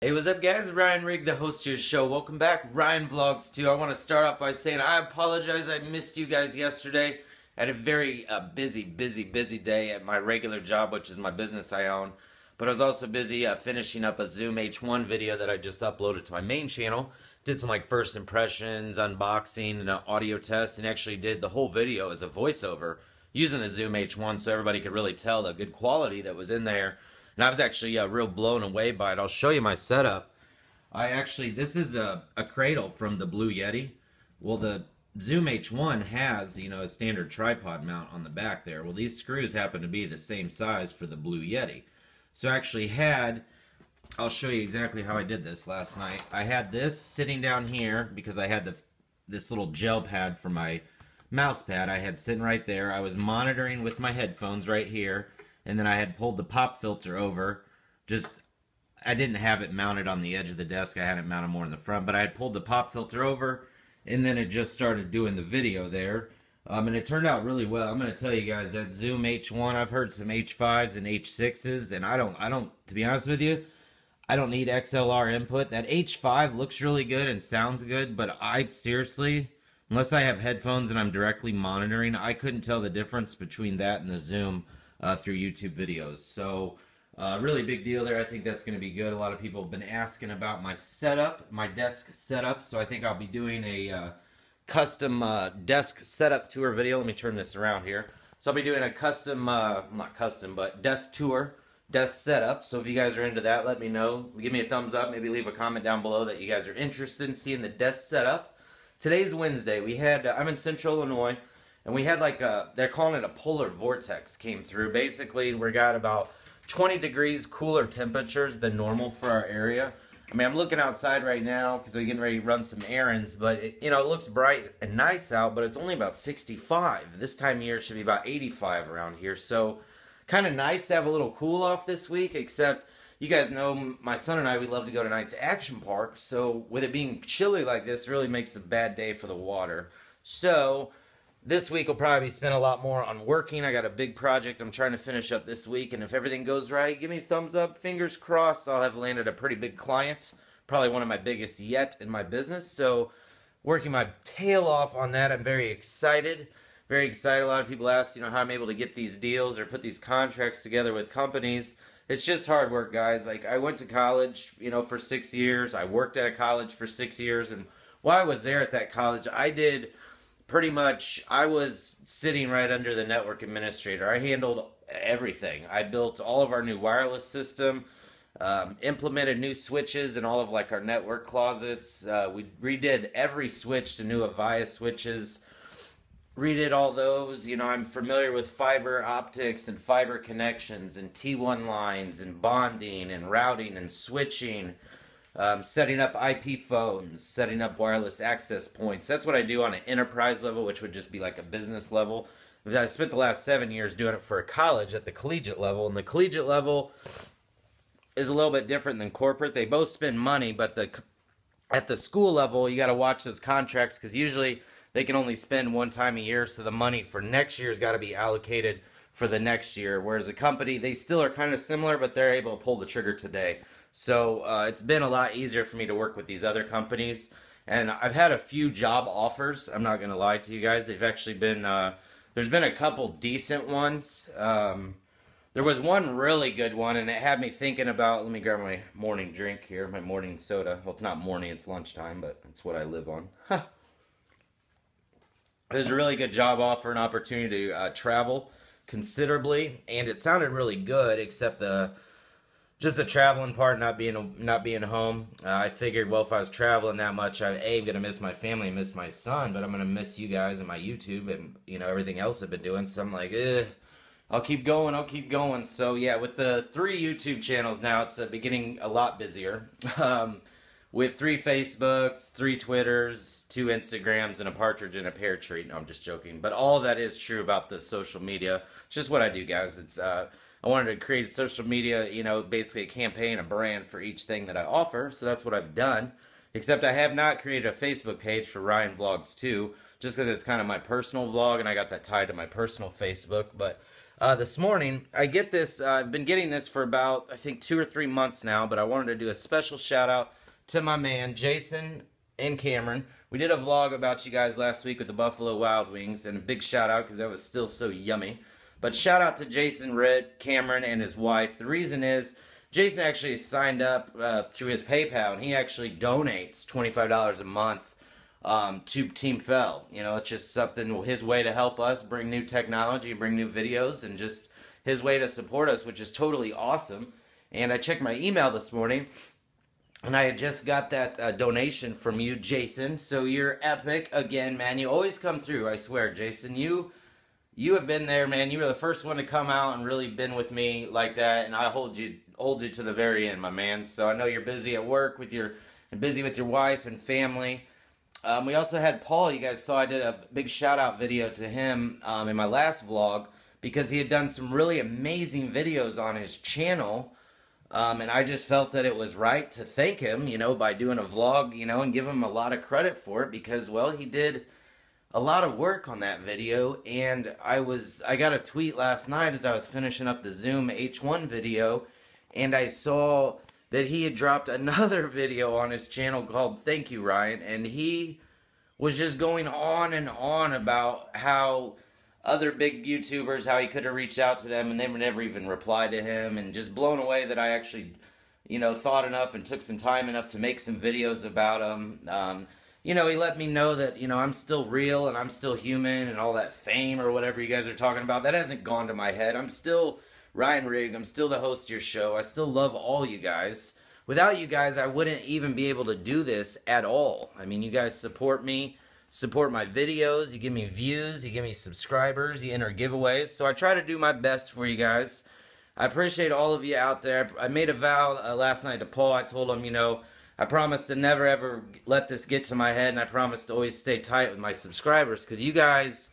Hey, what's up guys? Ryan Rigg, the host of your show. Welcome back, Ryan Vlogs 2. I want to start off by saying I apologize I missed you guys yesterday. I had a very busy day at my regular job, which is my business I own. But I was also busy finishing up a Zoom H1 video that I just uploaded to my main channel. Did some like first impressions, unboxing, and an audio test, and actually did the whole video as a voiceover using the Zoom H1 so everybody could really tell the good quality that was in there. And I was actually real blown away by it. I'll show you my setup. This is a cradle from the Blue Yeti. Well, the Zoom H1 has, a standard tripod mount on the back there. Well, these screws happen to be the same size for the Blue Yeti. So I actually I'll show you exactly how I did this last night. I had this sitting down here because I had this little gel pad for my mouse pad. I had sitting right there. I was monitoring with my headphones right here. And then I had pulled the pop filter over. I didn't have it mounted on the edge of the desk. I had it mounted more in the front. But I had pulled the pop filter over. And then it just started doing the video there. And it turned out really well. I'm going to tell you guys that Zoom H1, I've heard some H5s and H6s. And I don't, to be honest with you, I don't need XLR input. That H5 looks really good and sounds good. But I seriously, unless I have headphones and I'm directly monitoring, I couldn't tell the difference between that and the Zoom through YouTube videos. So really big deal there. I think that's going to be good. A lot of people have been asking about my setup, my desk setup. So I think I'll be doing a custom desk setup tour video. Let me turn this around here. So I'll be doing a custom, not custom, but desk tour, desk setup. So if you guys are into that, let me know. Give me a thumbs up. Maybe leave a comment down below that you guys are interested in seeing the desk setup. Today's Wednesday. I'm in Central Illinois. And we had they're calling it a polar vortex came through. Basically, we got about 20 degrees cooler temperatures than normal for our area. I mean, I'm looking outside right now because I'm getting ready to run some errands. But, it looks bright and nice out, but it's only about 65. This time of year it should be about 85 around here. So, kind of nice to have a little cool off this week, except you guys know my son and I, we love to go to Knight's Action Park. So, with it being chilly like this, it really makes a bad day for the water. So this week will probably be spent a lot more on working. I got a big project I'm trying to finish up this week, and if everything goes right, give me a thumbs up, fingers crossed, I'll have landed a pretty big client, probably one of my biggest yet in my business. So working my tail off on that. I'm very excited. Very excited. A lot of people ask, how I'm able to get these deals or put these contracts together with companies. It's just hard work, guys. Like, I went to college, for 6 years. I worked at a college for 6 years, and while I was there at that college, I was sitting right under the network administrator. I handled everything. I built all of our new wireless system, implemented new switches in all of our network closets. We redid every switch to new Avaya switches. Redid all those. I'm familiar with fiber optics and fiber connections and T1 lines and bonding and routing and switching. Setting up IP phones, setting up wireless access points. That's what I do on an enterprise level, which would just be like a business level. I spent the last 7 years doing it for a college at the collegiate level, and the collegiate level is a little bit different than corporate. They both spend money, but at the school level, you got to watch those contracts because usually they can only spend one time a year, so the money for next year has got to be allocated for the next year. Whereas a company, they still are kind of similar, but they're able to pull the trigger today. So it's been a lot easier for me to work with these other companies. And I've had a few job offers. I'm not going to lie to you guys. They've actually been, there's been a couple decent ones. There was one really good one, and it had me thinking about, let me grab my morning drink here, my morning soda. Well, it's not morning, it's lunchtime, but it's what I live on. There's a really good job offer, an opportunity to travel considerably. And it sounded really good, except just the traveling part, not being home. I figured, well, if I was traveling that much, I'm going to miss my family, miss my son, but I'm going to miss you guys and my YouTube and, everything else I've been doing. So I'm like, I'll keep going. So yeah, with the 3 YouTube channels now, it's getting a lot busier. With 3 Facebooks, 3 Twitters, 2 Instagrams, and a partridge in a pear tree. No, I'm just joking. But all of that is true about the social media. It's just what I do, guys. It's I wanted to create social media, basically a campaign, a brand for each thing that I offer. So that's what I've done. Except I have not created a Facebook page for Ryan Vlogs 2, just because it's kind of my personal vlog, and I got that tied to my personal Facebook. But This morning. I get this, I've been getting this for about, I think, 2 or 3 months now, but I wanted to do a special shout out to my man, Jason and Cameron. We did a vlog about you guys last week with the Buffalo Wild Wings, and a big shout out because that was still so yummy. But shout out to Jason, Ritt, Cameron, and his wife. The reason is, Jason actually signed up through his PayPal, and he actually donates $25 a month to Team Fell. You know, it's just something, his way to help us bring new technology, bring new videos, and just his way to support us, which is totally awesome. And I checked my email this morning, and I had just got that donation from you, Jason. So you're epic again, man. You always come through, I swear, Jason. You have been there, man. You were the first one to come out and really been with me like that, and I hold you to the very end, my man. So I know you're busy at work with your wife and family. We also had Paul. You guys saw I did a big shout out video to him in my last vlog because he had done some really amazing videos on his channel. And I just felt that it was right to thank him, you know, by doing a vlog, you know, and give him a lot of credit for it because, well, he did a lot of work on that video. And I got a tweet last night as I was finishing up the Zoom H1 video, and I saw that he had dropped another video on his channel called Thank You, Ryan, and he was just going on and on about how other big YouTubers, how he could have reached out to them and they would never even reply to him, and just blown away that I actually, you know, thought enough and took some time enough to make some videos about him. You know, he let me know that, you know, I'm still real and I'm still human, and all that fame or whatever you guys are talking about, that hasn't gone to my head. I'm still Ryan Rigg. I'm still the host of your show. I still love all you guys. Without you guys, I wouldn't even be able to do this at all. I mean, you guys support me, support my videos, you give me views, you give me subscribers, you enter giveaways. So I try to do my best for you guys. I appreciate all of you out there. I made a vow last night to Paul. I told him, you know, I promise to never ever let this get to my head, and I promise to always stay tight with my subscribers, because you guys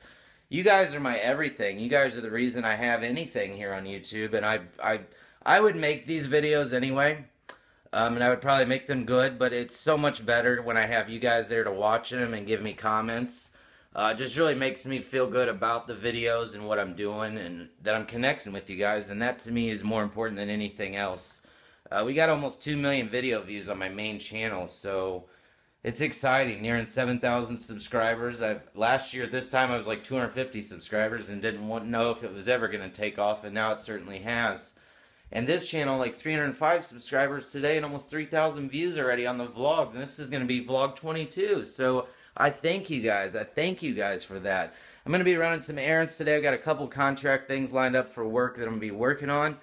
are my everything. You guys are the reason I have anything here on YouTube, and I would make these videos anyway, and I would probably make them good, but it's so much better when I have you guys there to watch them and give me comments. It just really makes me feel good about the videos and what I'm doing, and that I'm connecting with you guys, and that to me is more important than anything else. We got almost 2 million video views on my main channel, so it's exciting, nearing 7,000 subscribers. Last year at this time I was like 250 subscribers and didn't know if it was ever going to take off, and now it certainly has. And this channel, like 305 subscribers today and almost 3,000 views already on the vlog. And this is going to be vlog 22. So I thank you guys. I thank you guys for that. I'm going to be running some errands today. I've got a couple contract things lined up for work that I'm going to be working on.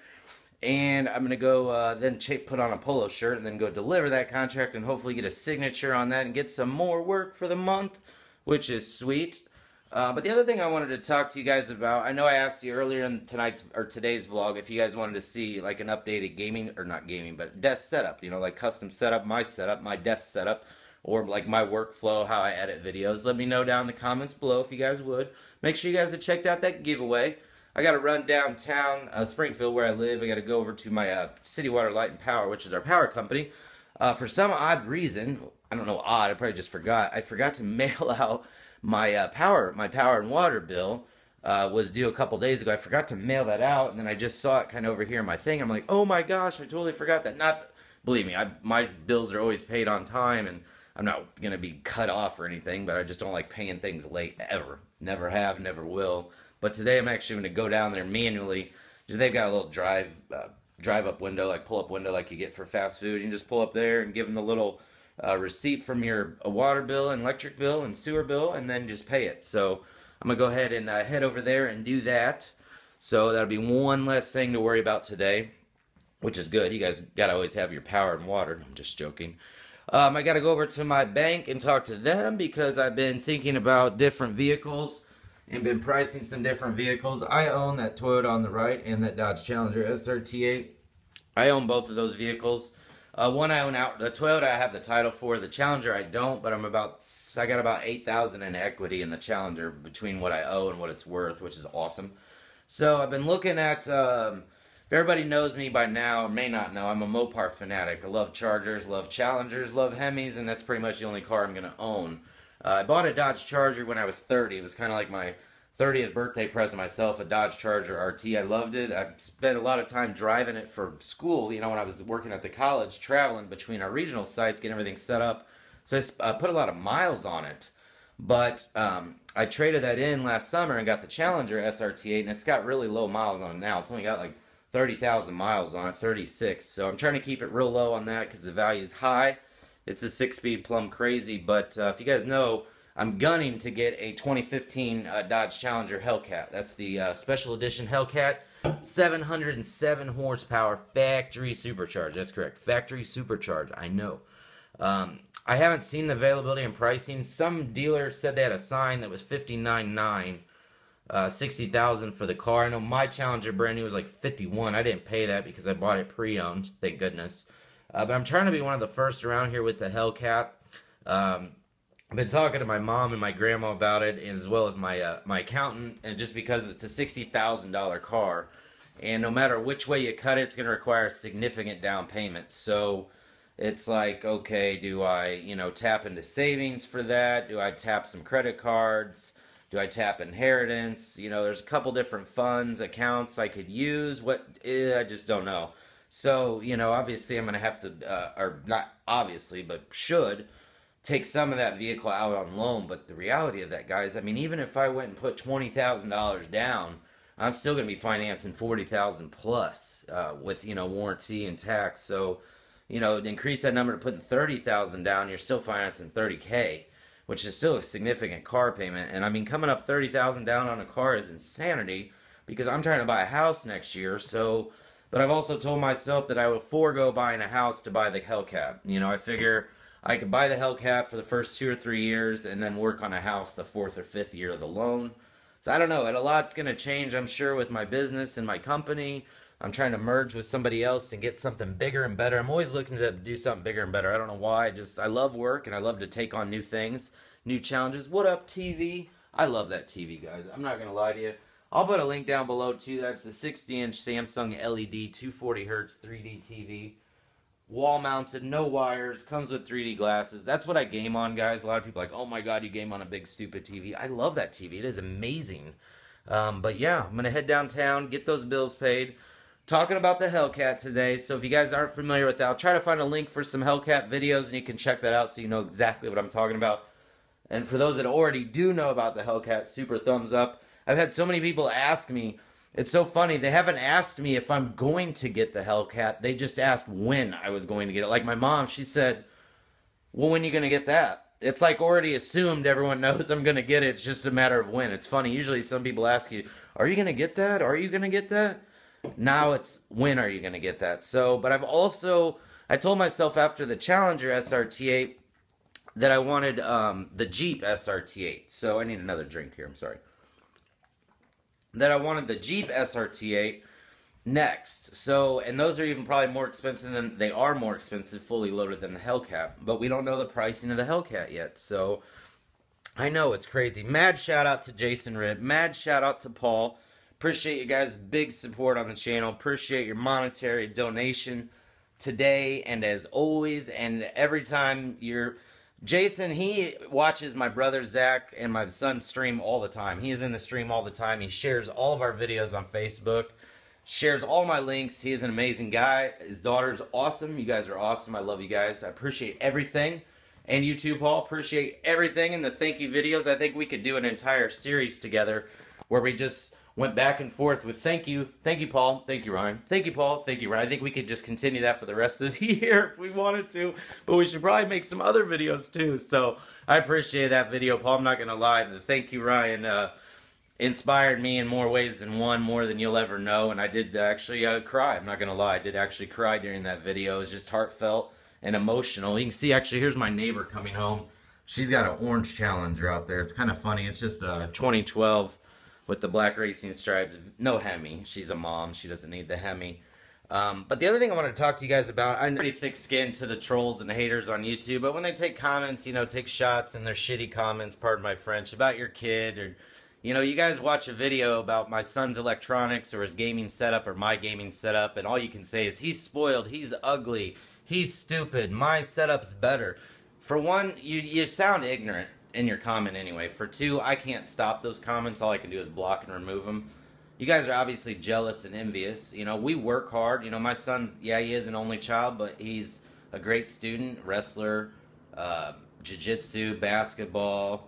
And I'm going to go then put on a polo shirt and then go deliver that contract and hopefully get a signature on that and get some more work for the month, which is sweet. But the other thing I wanted to talk to you guys about, I know I asked you earlier in today's vlog if you guys wanted to see like an updated gaming, or not gaming, but desk setup, you know, like custom setup, my desk setup, or like my workflow, how I edit videos. Let me know down in the comments below if you guys would. Make sure you guys have checked out that giveaway. I got to run downtown Springfield where I live. I got to go over to my City Water Light and Power, which is our power company. For some odd reason, I don't know odd, I probably just forgot. I forgot to mail out my power and water bill. Was due a couple days ago. I forgot to mail that out, and then I just saw it kind of over here in my thing. I'm like, oh my gosh, I totally forgot that. Believe me, my bills are always paid on time, and I'm not going to be cut off or anything, but I just don't like paying things late ever. Never have, never will. But today I'm actually going to go down there manually. They've got a little drive-up window, like pull-up window like you get for fast food. You can just pull up there and give them the little receipt from your water bill and electric bill and sewer bill, and then just pay it. So I'm going to go ahead and head over there and do that. So that'll be one less thing to worry about today, which is good. You guys got to always have your power and water. I'm just joking. I got to go over to my bank and talk to them because I've been thinking about different vehicles and been pricing some different vehicles. I own that Toyota on the right and that Dodge Challenger SRT8. I own both of those vehicles. One I own out. The Toyota I have the title for. The Challenger I don't, but I got about $8,000 in equity in the Challenger between what I owe and what it's worth, which is awesome. So I've been looking at, if everybody knows me by now, or may not know, I'm a Mopar fanatic. I love Chargers, love Challengers, love Hemis, and that's pretty much the only car I'm going to own. I bought a Dodge Charger when I was 30. It was kind of like my 30th birthday present myself, a Dodge Charger RT. I loved it. I spent a lot of time driving it for school, you know, when I was working at the college, traveling between our regional sites, getting everything set up. So I put a lot of miles on it. But I traded that in last summer and got the Challenger SRT8, and it's got really low miles on it now. It's only got like 30,000 miles on it, 36. So I'm trying to keep it real low on that because the value is high. It's a 6-speed plumb crazy, but if you guys know, I'm gunning to get a 2015 Dodge Challenger Hellcat. That's the special edition Hellcat, 707 horsepower, factory supercharged. That's correct, factory supercharged. I know. I haven't seen the availability and pricing. Some dealer said they had a sign that was $59,900, $60,000 for the car. I know my Challenger brand new was like $51,000. I didn't pay that because I bought it pre-owned, thank goodness. But I'm trying to be one of the first around here with the Hellcat. I've been talking to my mom and my grandma about it, as well as my my accountant, and just because it's a $60,000 car, and no matter which way you cut it, it's going to require a significant down payment. So it's like, okay, do I, you know, tap into savings for that? Do I tap some credit cards? Do I tap inheritance? You know, there's a couple different funds, accounts I could use. I just don't know. So, you know, obviously I'm going to have to, or not obviously, but should take some of that vehicle out on loan. But the reality of that, guys, I mean, even if I went and put $20,000 down, I'm still going to be financing $40,000 plus with, you know, warranty and tax. So, you know, increase that number to putting $30,000 down, you're still financing $30K, which is still a significant car payment. And I mean, coming up $30,000 down on a car is insanity because I'm trying to buy a house next year. So, but I've also told myself that I will forego buying a house to buy the Hellcat. You know, I figure I could buy the Hellcat for the first 2 or 3 years and then work on a house the 4th or 5th year of the loan. So I don't know, and a lot's going to change, I'm sure, with my business and my company. I'm trying to merge with somebody else and get something bigger and better. I'm always looking to do something bigger and better. I don't know why. I love work and I love to take on new things, new challenges. What up, TV? I love that TV, guys. I'm not going to lie to you. I'll put a link down below, too. That's the 60-inch Samsung LED 240 Hertz 3D TV. Wall-mounted, no wires, comes with 3D glasses. That's what I game on, guys. A lot of people are like, oh my god, you game on a big, stupid TV. I love that TV. It is amazing. But yeah, I'm going to head downtown, get those bills paid. Talking about the Hellcat today, so if you guys aren't familiar with that, I'll try to find a link for some Hellcat videos, and you can check that out so you know exactly what I'm talking about. And for those that already do know about the Hellcat, super thumbs up. I've had so many people ask me, it's so funny, they haven't asked me if I'm going to get the Hellcat, they just asked when I was going to get it. Like my mom, she said, well, when are you going to get that? It's like already assumed everyone knows I'm going to get it, it's just a matter of when. It's funny, usually some people ask you, are you going to get that? Are you going to get that? Now it's, when are you going to get that? So, but I told myself after the Challenger SRT8 that I wanted the Jeep SRT8. So I need another drink here, I'm sorry. That I wanted the Jeep SRT8 next. So, and those are even probably more expensive they are more expensive fully loaded than the Hellcat. But we don't know the pricing of the Hellcat yet. So, I know it's crazy. Mad shout out to Jason Ridd. Mad shout out to Paul. Appreciate you guys' big support on the channel. Appreciate your monetary donation today and as always. And every time Jason, he watches my brother Zach and my son stream all the time. He is in the stream all the time. He shares all of our videos on Facebook. Shares all my links. He is an amazing guy. His daughter's awesome. You guys are awesome. I love you guys. I appreciate everything. And you too, Paul. Appreciate everything in the thank you videos. I think we could do an entire series together where we just went back and forth with thank you, Paul, thank you, Ryan, thank you, Paul, thank you, Ryan. I think we could just continue that for the rest of the year if we wanted to, but we should probably make some other videos too. So I appreciate that video, Paul. I'm not going to lie, the thank you, Ryan, inspired me in more ways than one, more than you'll ever know, and I did actually cry. I'm not going to lie, I did actually cry during that video. It was just heartfelt and emotional. You can see, actually, here's my neighbor coming home. She's got an orange Challenger out there. It's kind of funny. It's just a 2012 with the black racing stripes. No Hemi. She's a mom. She doesn't need the Hemi. But the other thing I want to talk to you guys about, I'm pretty thick-skinned to the trolls and the haters on YouTube, but when they take comments, you know, take shots and their shitty comments, pardon my French, about your kid, or, you know, you guys watch a video about my son's electronics or his gaming setup or my gaming setup, and all you can say is, he's spoiled, he's ugly, he's stupid, my setup's better. For one, you sound ignorant. in your comment anyway. For 2, I can't stop those comments. All I can do is block and remove them. You guys are obviously jealous and envious. You know, we work hard. You know, my son's, yeah, he is an only child, but he's a great student, wrestler, jiu-jitsu, basketball.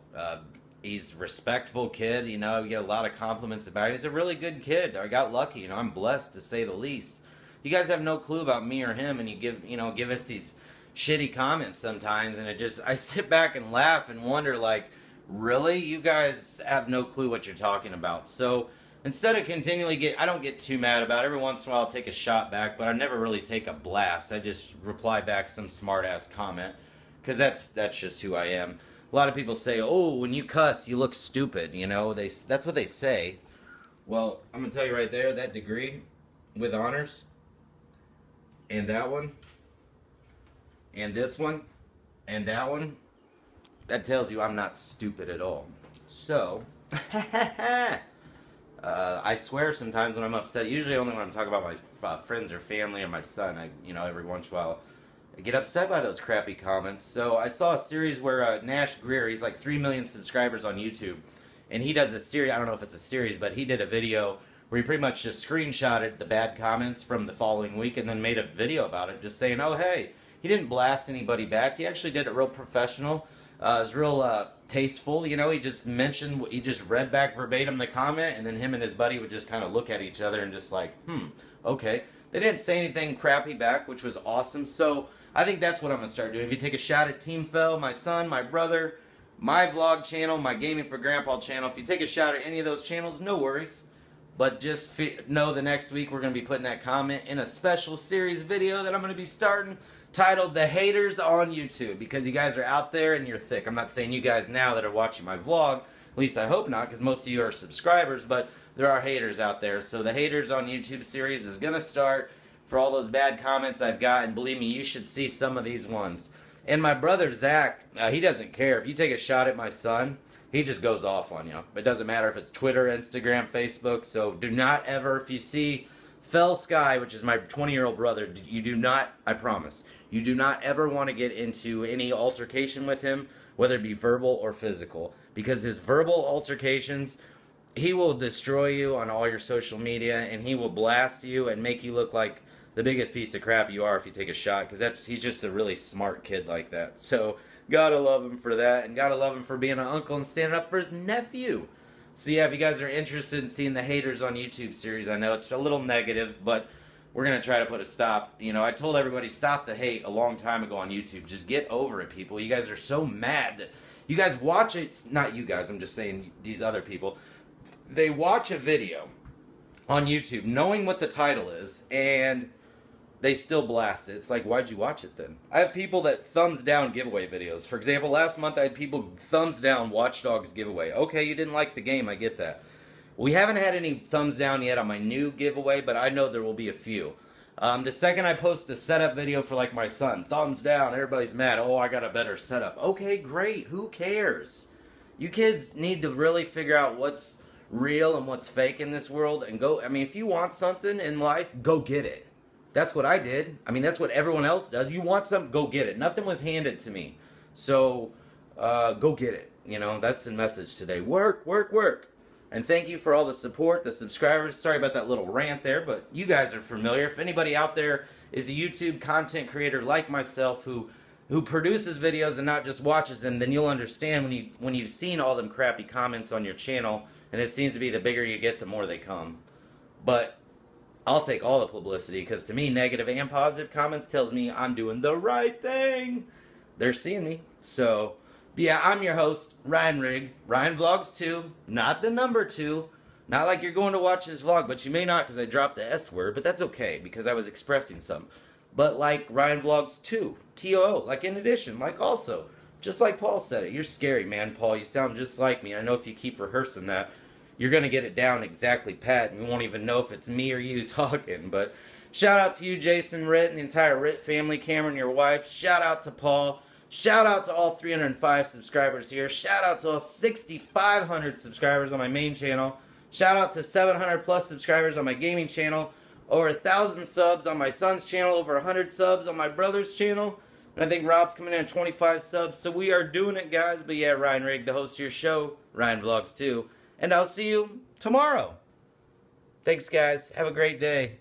He's a respectful kid. You know, you get a lot of compliments about him. He's a really good kid. I got lucky. You know, I'm blessed to say the least. You guys have no clue about me or him, and you give us these shitty comments sometimes, and I sit back and laugh and wonder, like, really? You guys have no clue what you're talking about. So instead of continually I don't get too mad about it. Every once in a while I'll take a shot back, but I never really take a blast. I just reply back some smart-ass comment, because that's just who I am. A lot of people say, oh, when you cuss, you look stupid, you know? That's what they say. Well, I'm going to tell you right there, that degree with honors, and that one, and this one, and that one, that tells you I'm not stupid at all. So, I swear sometimes when I'm upset, usually only when I'm talking about my friends or family or my son. Every once in a while, I get upset by those crappy comments. So I saw a series where Nash Greer, he's like 3 million subscribers on YouTube, and he does a series, I don't know if it's a series, but he did a video where he pretty much just screenshotted the bad comments from the following week and then made a video about it, just saying, oh, hey, he didn't blast anybody back. He actually did it real professional. It was real tasteful. You know, he just read back verbatim the comment, and then him and his buddy would just kind of look at each other and just like, okay. They didn't say anything crappy back, which was awesome. So I think that's what I'm going to start doing. If you take a shot at Team Fell, my son, my brother, my vlog channel, my Gaming for Grandpa channel, if you take a shot at any of those channels, no worries. But just know the next week we're going to be putting that comment in a special series video that I'm going to be starting, titled The Haters on YouTube, because you guys are out there and you're thick. I'm not saying you guys now that are watching my vlog, at least I hope not, because most of you are subscribers, but there are haters out there. So the Haters on YouTube series is going to start for all those bad comments I've got, and believe me, you should see some of these ones. And my brother Zach, he doesn't care. If you take a shot at my son, he just goes off on you. It doesn't matter if it's Twitter, Instagram, Facebook, so do not ever, if you see Fell Sky, which is my 20-year-old brother, you do not, I promise, you do not ever want to get into any altercation with him, whether it be verbal or physical, because his verbal altercations, he will destroy you on all your social media, and he will blast you and make you look like the biggest piece of crap you are if you take a shot, because he's just a really smart kid like that. So gotta love him for that, and gotta love him for being an uncle and standing up for his nephew. So yeah, if you guys are interested in seeing the Haters on YouTube series, I know it's a little negative, but we're going to try to put a stop. You know, I told everybody stop the hate a long time ago on YouTube. Just get over it, people. You guys are so mad that you guys watch it. Not you guys, I'm just saying these other people. They watch a video on YouTube knowing what the title is, and they still blast it. It's like, why'd you watch it then? I have people that thumbs down giveaway videos. For example, last month I had people thumbs down Watch Dogs giveaway. Okay, you didn't like the game, I get that. We haven't had any thumbs down yet on my new giveaway, but I know there will be a few. The second I post a setup video for like my son, thumbs down, everybody's mad. Oh, I got a better setup. Okay, great, who cares? You kids need to really figure out what's real and what's fake in this world and go, I mean, if you want something in life, go get it. That's what I did. I mean, that's what everyone else does. You want something, go get it. Nothing was handed to me. So, go get it. You know, that's the message today. Work, work, work. And thank you for all the support, the subscribers. Sorry about that little rant there, but you guys are familiar. If anybody out there is a YouTube content creator like myself who produces videos and not just watches them, then you'll understand when you've seen all them crappy comments on your channel, and it seems to be the bigger you get, the more they come. But I'll take all the publicity, because to me, negative and positive comments tells me I'm doing the right thing. They're seeing me. So, yeah, I'm your host, Ryan Rigg. Ryan Vlogs 2, not the number 2. Not like you're going to watch this vlog, but you may not because I dropped the S word, but that's okay because I was expressing some. But like Ryan Vlogs 2, T-O-O, like in addition, like also. Just like Paul said it. You're scary, man, Paul. You sound just like me. I know if you keep rehearsing that, you're going to get it down exactly pat, and you won't even know if it's me or you talking. But shout out to you, Jason Ritt, and the entire Ritt family, Cameron, your wife. Shout out to Paul. Shout out to all 305 subscribers here. Shout out to all 6,500 subscribers on my main channel. Shout out to 700 plus subscribers on my gaming channel. Over 1,000 subs on my son's channel. Over 100 subs on my brother's channel. And I think Rob's coming in at 25 subs. So we are doing it, guys. But yeah, Ryan Rigg, the host of your show, Ryan Vlogs 2. And I'll see you tomorrow. Thanks, guys. Have a great day.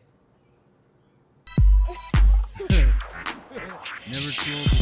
Never too old.